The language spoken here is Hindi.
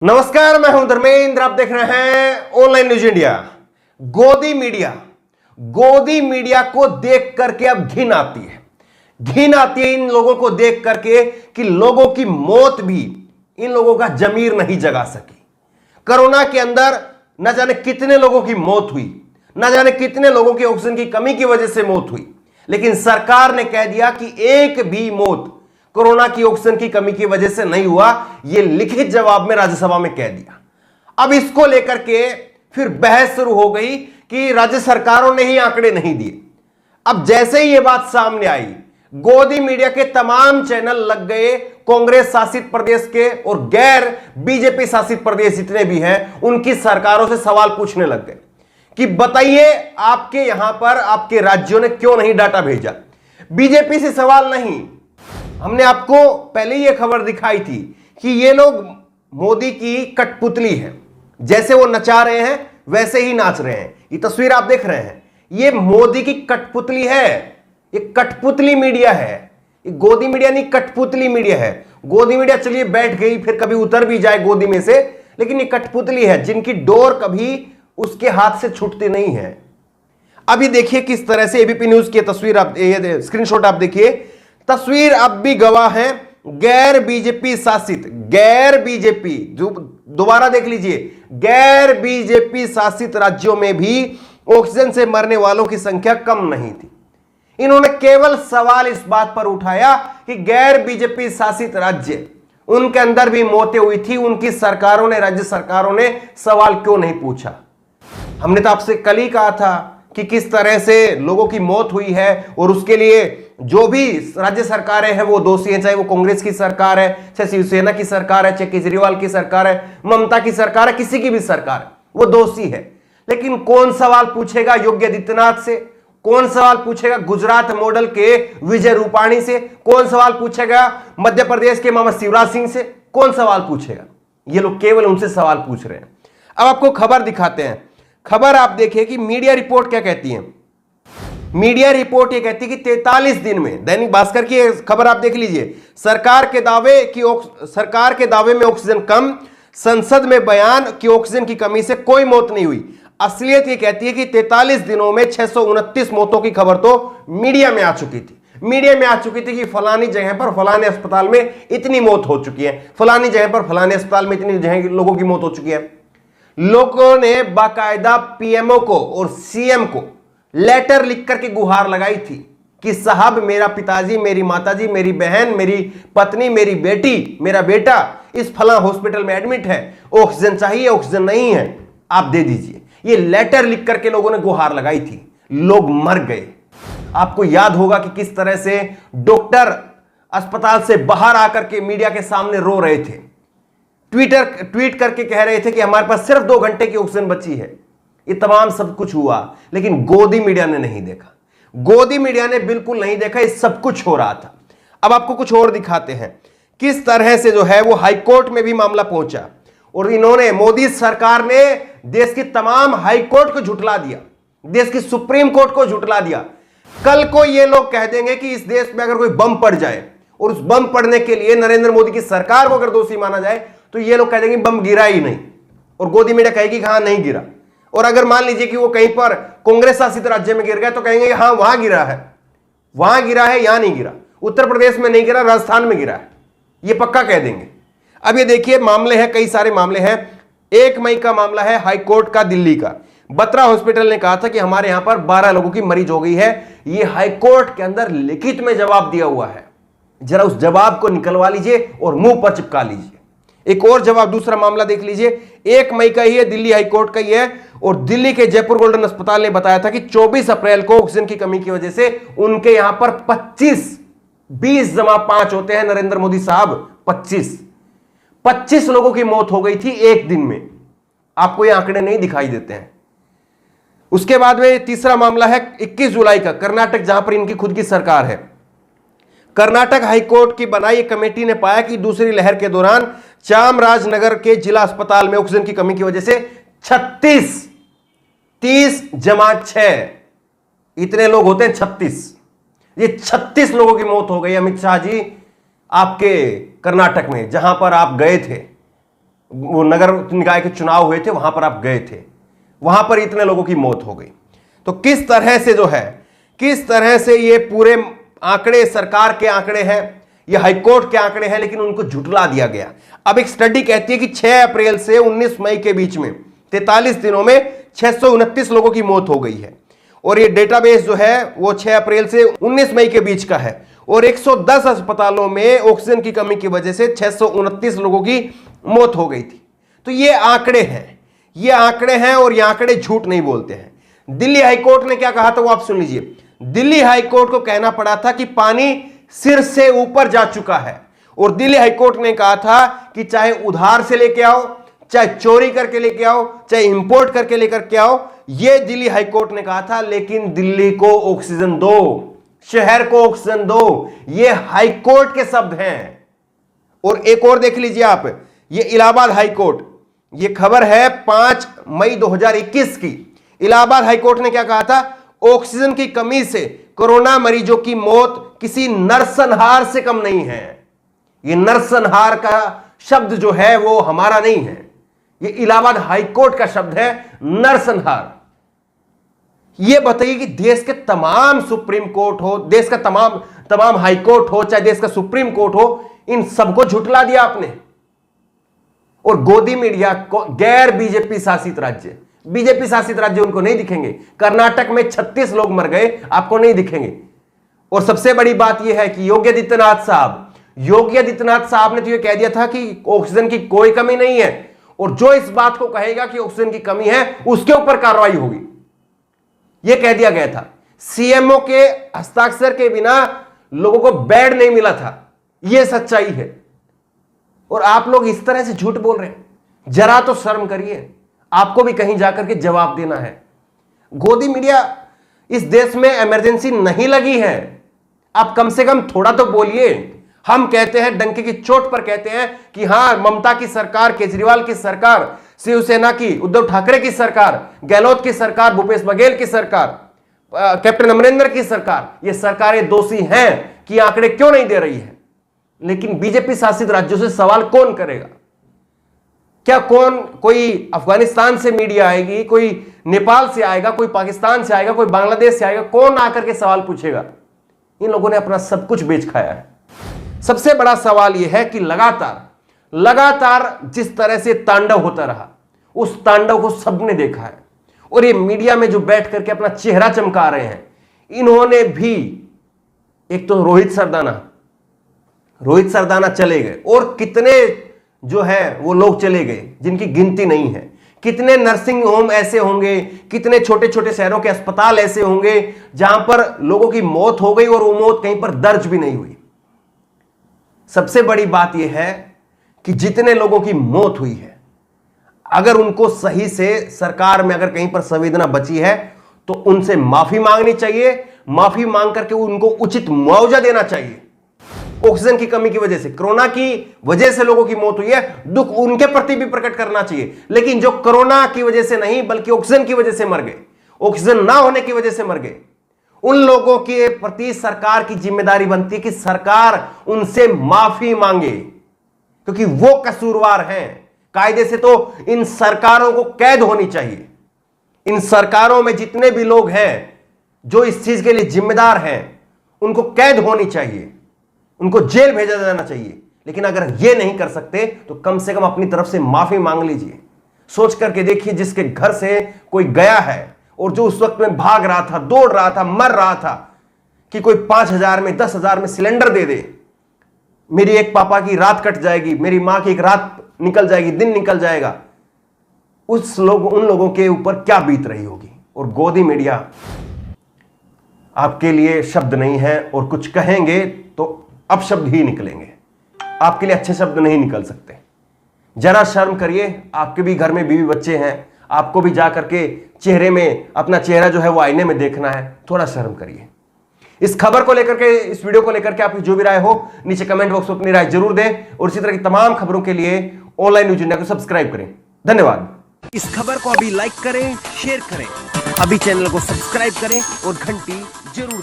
नमस्कार, मैं हूं धर्मेंद्र। आप देख रहे हैं ऑनलाइन न्यूज इंडिया। गोदी मीडिया को देख करके अब घिन आती है इन लोगों को देख करके कि लोगों की मौत भी इन लोगों का जमीर नहीं जगा सकी। कोरोना के अंदर न जाने कितने लोगों की मौत हुई, न जाने कितने लोगों की ऑक्सीजन की कमी की वजह से मौत हुई, लेकिन सरकार ने कह दिया कि एक भी मौत कोरोना की ऑक्सीजन की कमी की वजह से नहीं हुआ। यह लिखित जवाब में राज्यसभा में कह दिया। अब इसको लेकर के फिर बहस शुरू हो गई कि राज्य सरकारों ने ही आंकड़े नहीं दिए। अब जैसे ही यह बात सामने आई, गोदी मीडिया के तमाम चैनल लग गए कांग्रेस शासित प्रदेश के और गैर बीजेपी शासित प्रदेश जितने भी हैं उनकी सरकारों से सवाल पूछने लग गए कि बताइए आपके यहां पर आपके राज्यों ने क्यों नहीं डाटा भेजा। बीजेपी से सवाल नहीं, हमने आपको पहले यह खबर दिखाई थी कि ये लोग मोदी की कठपुतली है, जैसे वो नचा रहे हैं वैसे ही नाच रहे हैं। ये तस्वीर आप देख रहे हैं, ये मोदी की कठपुतली है, ये कठपुतली मीडिया है। ये गोदी मीडिया नहीं, कठपुतली मीडिया है। गोदी मीडिया चलिए बैठ गई, फिर कभी उतर भी जाए गोदी में से, लेकिन ये कठपुतली है जिनकी डोर कभी उसके हाथ से छूटती नहीं है। अभी देखिए किस तरह से एबीपी न्यूज की तस्वीर, आप ये स्क्रीनशॉट आप देखिए। तस्वीर अब भी गवाह है गैर बीजेपी शासित, गैर बीजेपी, जो दोबारा देख लीजिए, गैर बीजेपी शासित राज्यों में भी ऑक्सीजन से मरने वालों की संख्या कम नहीं थी। इन्होंने केवल सवाल इस बात पर उठाया कि गैर बीजेपी शासित राज्य, उनके अंदर भी मौतें हुई थी, उनकी सरकारों ने, राज्य सरकारों ने सवाल क्यों नहीं पूछा। हमने तो आपसे कल ही कहा था कि किस तरह से लोगों की मौत हुई है और उसके लिए जो भी राज्य सरकारें हैं वो दोषी हैं, चाहे वो कांग्रेस की सरकार है, चाहे शिवसेना की सरकार है, चाहे केजरीवाल की सरकार है, ममता की सरकार है, किसी की भी सरकार है, वो दोषी है। लेकिन कौन सवाल पूछेगा योगी आदित्यनाथ से? कौन सवाल पूछेगा गुजरात मॉडल के विजय रूपाणी से? कौन सवाल पूछेगा मध्य प्रदेश के मोहम्मद शिवराज सिंह से? कौन सवाल पूछेगा? ये लोग केवल उनसे सवाल पूछ रहे हैं। अब आपको खबर दिखाते हैं। खबर आप देखिए कि मीडिया रिपोर्ट क्या कहती है। मीडिया रिपोर्ट ये कहती है कि 43 दिन में, दैनिक भास्कर की खबर आप देख लीजिए, सरकार के दावे में ऑक्सीजन कम, संसद में बयान कि ऑक्सीजन की कमी से कोई मौत नहीं हुई। असलियत ये कहती है कि 43 दिनों में 629 मौतों की खबर तो मीडिया में आ चुकी थी। मीडिया में आ चुकी थी कि फलानी जगह पर फलाने अस्पताल में इतनी मौत हो चुकी है, फलानी जगह पर फलाने अस्पताल में इतनी जगह लोगों की मौत हो चुकी है। लोगों ने बाकायदा पीएमओ को और सीएम को लेटर लिख करके गुहार लगाई थी कि साहब, मेरा पिताजी, मेरी माताजी, मेरी बहन, मेरी पत्नी, मेरी बेटी, मेरा बेटा इस फला हॉस्पिटल में एडमिट है, ऑक्सीजन चाहिए, ऑक्सीजन नहीं है, आप दे दीजिए। ये लेटर लिख करके लोगों ने गुहार लगाई थी। लोग मर गए। आपको याद होगा कि किस तरह से डॉक्टर अस्पताल से बाहर आकर के मीडिया के सामने रो रहे थे, ट्वीट करके कह रहे थे कि हमारे पास सिर्फ 2 घंटे की ऑक्सीजन बची है। ये तमाम सब कुछ हुआ, लेकिन गोदी मीडिया ने नहीं देखा। गोदी मीडिया ने बिल्कुल नहीं देखा, ये सब कुछ हो रहा था। अब आपको कुछ और दिखाते हैं किस तरह से जो है वो हाईकोर्ट में भी मामला पहुंचा और इन्होंने, मोदी सरकार ने देश की तमाम हाईकोर्ट को झुठला दिया, देश की सुप्रीम कोर्ट को झुठला दिया। कल को ये लोग कह देंगे कि इस देश में अगर कोई बम पड़ जाए और उस बम पड़ने के लिए नरेंद्र मोदी की सरकार को अगर दोषी माना जाए तो ये लोग कह देंगे बम गिरा ही नहीं, और गोदी मीडिया कहेगी कि हाँ नहीं गिरा। और अगर मान लीजिए कि वो कहीं पर कांग्रेस शासित राज्य में गिर गया तो कहेंगे हाँ वहां गिरा है, वहां गिरा है, यहां नहीं गिरा, उत्तर प्रदेश में नहीं गिरा, राजस्थान में गिरा है, ये पक्का कह देंगे। अब ये देखिए मामले हैं, कई सारे मामले हैं। 1 मई का मामला है हाईकोर्ट का, दिल्ली का। बत्रा हॉस्पिटल ने कहा था कि हमारे यहां पर 12 लोगों की मरीज हो गई है। ये हाईकोर्ट के अंदर लिखित में जवाब दिया हुआ है। जरा उस जवाब को निकलवा लीजिए और मुंह पर चिपका लीजिए। एक और जवाब, दूसरा मामला देख लीजिए, 1 मई का ही है, दिल्ली हाईकोर्ट का ही है। और दिल्ली के जयपुर गोल्डन अस्पताल ने बताया था कि 24 अप्रैल को ऑक्सीजन की कमी की वजह से उनके यहां पर 20 जमा 5 होते हैं नरेंद्र मोदी साहब, 25 लोगों की मौत हो गई थी एक दिन में। आपको ये आंकड़े नहीं दिखाई देते हैं। उसके बाद में तीसरा मामला है 21 जुलाई का, कर्नाटक, जहां पर इनकी खुद की सरकार है। कर्नाटक हाईकोर्ट की बनाई कमेटी ने पाया कि दूसरी लहर के दौरान चामराजनगर के जिला अस्पताल में ऑक्सीजन की कमी की वजह से 30 जमा 6 इतने लोग होते हैं, 36, ये 36 लोगों की मौत हो गई। अमित शाह जी आपके कर्नाटक में, जहां पर आप गए थे, वो नगर निकाय के चुनाव हुए थे, वहां पर आप गए थे, वहां पर इतने लोगों की मौत हो गई। तो किस तरह से जो है, किस तरह से ये पूरे आंकड़े सरकार के आंकड़े हैं, ये हाईकोर्ट के आंकड़े हैं, लेकिन उनको झुठला दिया गया। अब एक स्टडी कहती है कि 6 अप्रैल से 19 मई के बीच में 43 दिनों में 629 लोगों की मौत हो गई है। और ये डेटाबेस जो है वो 6 अप्रैल से 19 मई के बीच का है। और 110 अस्पतालों में ऑक्सीजन की कमी की वजह से 629 लोगों की मौत हो गई थी। तो ये आंकड़े हैं, ये आंकड़े हैं, और ये आंकड़े झूठ नहीं बोलते हैं। दिल्ली हाईकोर्ट ने क्या कहा था वो आप सुन लीजिए। दिल्ली हाईकोर्ट को कहना पड़ा था कि पानी सिर से ऊपर जा चुका है, और दिल्ली हाईकोर्ट ने कहा था कि चाहे उधार से लेके आओ, चाहे चोरी करके लेके आओ, चाहे इंपोर्ट करके लेकर के आओ, यह दिल्ली हाईकोर्ट ने कहा था, लेकिन दिल्ली को ऑक्सीजन दो, शहर को ऑक्सीजन दो। यह हाईकोर्ट के शब्द हैं। और एक और देख लीजिए आप, यह इलाहाबाद हाईकोर्ट, यह खबर है 5 मई 2021 की। इलाहाबाद हाईकोर्ट ने क्या कहा था, ऑक्सीजन की कमी से कोरोना मरीजों की मौत किसी नरसंहार से कम नहीं है। यह नरसंहार का शब्द जो है वो हमारा नहीं है, यह इलाहाबाद हाईकोर्ट का शब्द है, नरसंहार। यह बताइए कि देश के तमाम सुप्रीम कोर्ट हो, देश का तमाम हाई कोर्ट हो, चाहे देश का सुप्रीम कोर्ट हो, इन सबको झुठला दिया आपने। और गोदी मीडिया को गैर बीजेपी शासित राज्य, बीजेपी शासित राज्य उनको नहीं दिखेंगे। कर्नाटक में 36 लोग मर गए, आपको नहीं दिखेंगे। और सबसे बड़ी बात यह है कि योगी आदित्यनाथ साहब ने तो यह कह दिया था कि ऑक्सीजन की कोई कमी नहीं है, और जो इस बात को कहेगा कि ऑक्सीजन की कमी है उसके ऊपर कार्रवाई होगी, यह कह दिया गया था। सीएमओ के हस्ताक्षर के बिना लोगों को बेड नहीं मिला था, यह सच्चाई है। और आप लोग इस तरह से झूठ बोल रहे हैं, जरा तो शर्म करिए, आपको भी कहीं जाकर के जवाब देना है। गोदी मीडिया, इस देश में इमरजेंसी नहीं लगी है, आप कम से कम थोड़ा तो बोलिए। हम कहते हैं, डंके की चोट पर कहते हैं कि हां, ममता की सरकार, केजरीवाल की सरकार, शिवसेना की, उद्धव ठाकरे की सरकार, गहलोत की सरकार, भूपेश बघेल की सरकार, कैप्टन अमरिंदर की सरकार, ये सरकारें दोषी हैं कि आंकड़े क्यों नहीं दे रही है। लेकिन बीजेपी शासित राज्यों से सवाल कौन करेगा? क्या कोई अफगानिस्तान से मीडिया आएगी, कोई नेपाल से आएगा, कोई पाकिस्तान से आएगा, कोई बांग्लादेश से आएगा, कौन आकर के सवाल पूछेगा? इन लोगों ने अपना सब कुछ बेच खाया है। सबसे बड़ा सवाल यह है कि लगातार जिस तरह से तांडव होता रहा, उस तांडव को सबने देखा है। और ये मीडिया में जो बैठ करके अपना चेहरा चमका रहे हैं, इन्होंने भी, एक तो रोहित सरदाना चले गए, और कितने जो है वो लोग चले गए जिनकी गिनती नहीं है। कितने नर्सिंग होम ऐसे होंगे, कितने छोटे छोटे शहरों के अस्पताल ऐसे होंगे जहां पर लोगों की मौत हो गई और वो मौत कहीं पर दर्ज भी नहीं हुई। सबसे बड़ी बात यह है कि जितने लोगों की मौत हुई है, अगर उनको सही से सरकार में अगर कहीं पर संवेदना बची है तो उनसे माफी मांगनी चाहिए, माफी मांग करके उनको उचित मुआवजा देना चाहिए। ऑक्सीजन की कमी की वजह से, कोरोना की वजह से लोगों की मौत हुई है, दुख उनके प्रति भी प्रकट करना चाहिए। लेकिन जो कोरोना की वजह से नहीं बल्कि ऑक्सीजन की वजह से मर गए, ऑक्सीजन ना होने की वजह से मर गए, उन लोगों के प्रति सरकार की जिम्मेदारी बनती है कि सरकार उनसे माफी मांगे, क्योंकि वो कसूरवार हैं। कायदे से तो इन सरकारों को कैद होनी चाहिए। इन सरकारों में जितने भी लोग हैं जो इस चीज के लिए जिम्मेदार हैं, उनको कैद होनी चाहिए, उनको जेल भेजा जाना चाहिए। लेकिन अगर ये नहीं कर सकते तो कम से कम अपनी तरफ से माफी मांग लीजिए। सोच करके देखिए, जिसके घर से कोई गया है और जो उस वक्त में भाग रहा था, दौड़ रहा था, मर रहा था कि कोई 5,000 में, 10,000 में सिलेंडर दे दे, मेरी एक पापा की रात कट जाएगी, मेरी मां की एक रात निकल जाएगी, दिन निकल जाएगा, उन लोगों के ऊपर क्या बीत रही होगी। और गोदी मीडिया आपके लिए शब्द नहीं है, और कुछ कहेंगे तो अपशब्द ही निकलेंगे, आपके लिए अच्छे शब्द नहीं निकल सकते। जरा शर्म करिए, आपके भी घर में बीवी बच्चे हैं, आपको भी जा करके चेहरे में अपना चेहरा जो है वो आईने में देखना है, थोड़ा शर्म करिए। इस खबर को लेकर के, इस वीडियो को लेकर के आपकी जो भी राय हो नीचे कमेंट बॉक्स में अपनी राय जरूर दें, और इसी तरह की तमाम खबरों के लिए ऑनलाइन न्यूज इंडिया को सब्सक्राइब करें। धन्यवाद। इस खबर को अभी लाइक करें, शेयर करें, अभी चैनल को सब्सक्राइब करें और घंटी जरूर दबाएं।